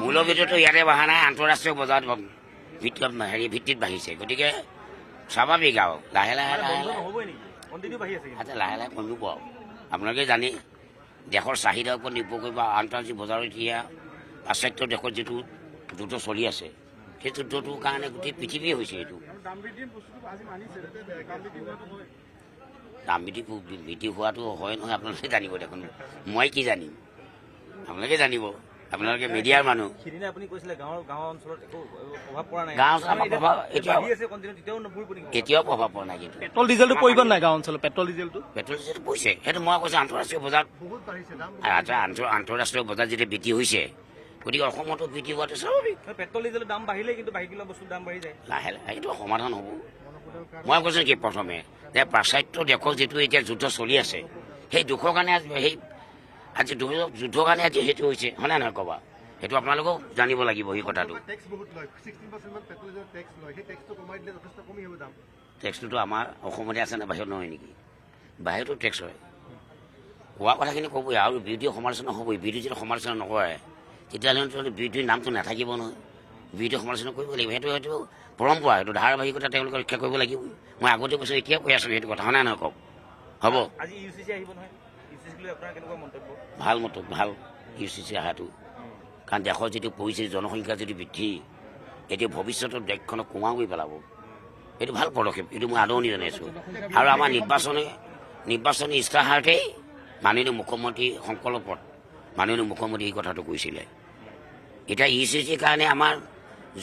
মূল্যবৃদ্ধিটো ইয়াতে বঢ়া নাই, আন্তঃৰাষ্ট্ৰীয় বজাৰত ভিত্তিত বাঢ়িছে। গতিকে স্বাভাৱিক আৰু লাহে লাহে লাহে লাহে কমিব আৰু আপোনালোকে জানে দেশৰ চাহিদাৰ ওপৰত নিৰ্ভৰ কৰিব। আন্তঃৰাষ্ট্ৰীয় বজাৰত এতিয়া পাশ্চাত্য দেশত যিটো যুদ্ধ চলি আছে, সেই যুদ্ধটোৰ কাৰণে গোটেই পৃথিৱীয়ে হৈছে এইটো। দাম বৃদ্ধি হোৱাটো হয় নহয় আপোনালোকে জানিব দেখোন, মই কি জানিম, আপোনালোকে জানিব, আপোনালোকে মিডিয়াৰ মানুহ। এতিয়াও প্ৰভাৱ পৰা নাই। কিন্তু পেট্ৰল ডিজেলটো পৰিব নাই গাঁও অঞ্চলত? পেট্ৰল ডিজেলটো পৰিছে, সেইটো মই কৈছোঁ আন্তঃৰাষ্ট্ৰীয় বজাৰত। আন্তঃৰাষ্ট্ৰীয় বজাৰত যেতিয়া বৃদ্ধি হৈছে, গতিকে অসমতো বৃদ্ধি হোৱাটো স্বাভাৱিক। পেট্ৰল ডিজেলৰ দাম বাঢ়িলে কিন্তু বাকী কিলো বস্তুৰ দাম বাঢ়ি যায়। লাহে লাহে এইটো সমাধান হ'ব। মই কৈছোঁ কি প্ৰথমে যে পাশ্চাত্য দেশৰ যিটো এতিয়া যুদ্ধ চলি আছে, সেই দুখৰ কাৰণে আজি যুদ্ধৰ কাৰণে আজি সেইটো হৈছে, হয়নে নহয় ক'বা? সেইটো আপোনালোকেও জানিব লাগিব সেই কথাটো। টেক্সটোতো আমাৰ অসমতে আছে নে বাহিৰত নহয় নেকি? বাহিৰতো টেক্স হয়। কোৱা কথাখিনি ক'বই আৰু বিৰোধী সমালোচনা হ'বই। বিৰোধী যদি সমালোচনা নকৰে তেতিয়াহ'লে বিৰোধীৰ নামটো নাথাকিব নহয়। বিৰোধী সমালোচনা কৰিব লাগিব, সেইটো পৰম্পৰা, সেইটো ধাৰাবাহিকতা তেওঁলোকে ৰক্ষা কৰিব লাগিব। মই আগতে কৈছোঁ, এতিয়া কৈ আছোঁ সেইটো কথা, হয়নে নহয় কওক? হ'ব, ভাল মন্তব্য, ভাল UCC অহাটো। কাৰণ দেশৰ যিটো পৰিস্থিতি, জনসংখ্যা যদি বৃদ্ধি, এতিয়া ভৱিষ্যতৰ দেশখনক কোঙা কৰি পেলাব। এইটো ভাল পদক্ষেপ, এইটো মই আদৰণি জনাইছোঁ। আৰু আমাৰ নিৰ্বাচনী ইস্তাহাৰতেই মাননীয় মুখ্যমন্ত্ৰী সংকল্পত মাননীয় মুখ্যমন্ত্ৰী এই কথাটো কৈছিলে। এতিয়া UCCৰ কাৰণে আমাৰ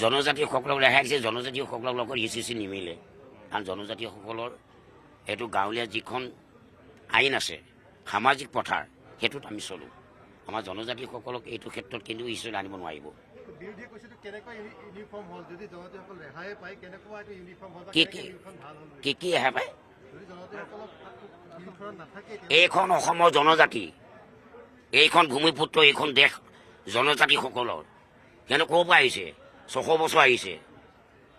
জনজাতিসকলক ৰেহাই দিছে, জনজাতিসকলৰ লগত UCC নিমিলে। কাৰণ জনজাতিসকলৰ এইটো গাঁৱলীয়া যিখন আইন আছে, সামাজিক পথাৰ, সেইটোত আমি চলোঁ। আমাৰ জনজাতিসকলক এইটো ক্ষেত্ৰত কিন্তু UCC আনিব নোৱাৰিব। কি ৰেহাই পায়? এইখন অসমৰ জনজাতি, এইখন ভূমিপুত্ৰ, এইখন দেশ জনজাতিসকলৰ। সিহঁতে ক'ৰ পৰা আহিছে? 600 বছৰ আহিছে,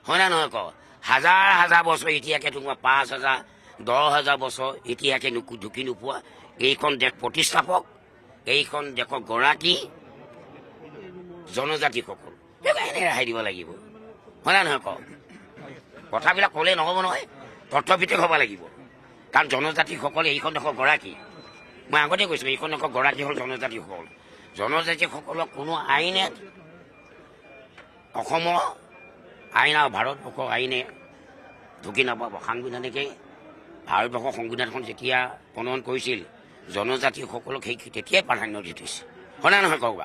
হয়নে নহয় কওক? হাজাৰ হাজাৰ বছৰ ইতিহাসে তোমাৰ 5,000, 10,000 বছৰ ইতিহাসে ঢুকি নোপোৱা এইখন দেশ প্ৰতিষ্ঠাপক, এইখন দেশৰ গৰাকী জনজাতিসকল। এনে ৰেহাই দিব লাগিব, হয়নে নহয় কওক? কথাবিলাক ক'লে নহ'ব নহয়, তথ্যভিত্তিক হ'ব লাগিব। কাৰণ জনজাতিসকলে এইখন দেশৰ গৰাকী। মই আগতে কৈছোঁ, এইখন দেশৰ গৰাকী হ'ল জনজাতিসকল। জনজাতিসকলক কোনো আইনে, অসমৰ আইন আৰু ভাৰতবৰ্ষৰ আইনে ঢুকি নাপাব। সাংবিধানিকেই ভাৰতবৰ্ষৰ সংবিধানখন যেতিয়া প্ৰণয়ন কৰিছিল, জনজাতিসকলক সেই তেতিয়াই প্ৰাধান্য দি থৈছে, হয়নে নহয় কওক?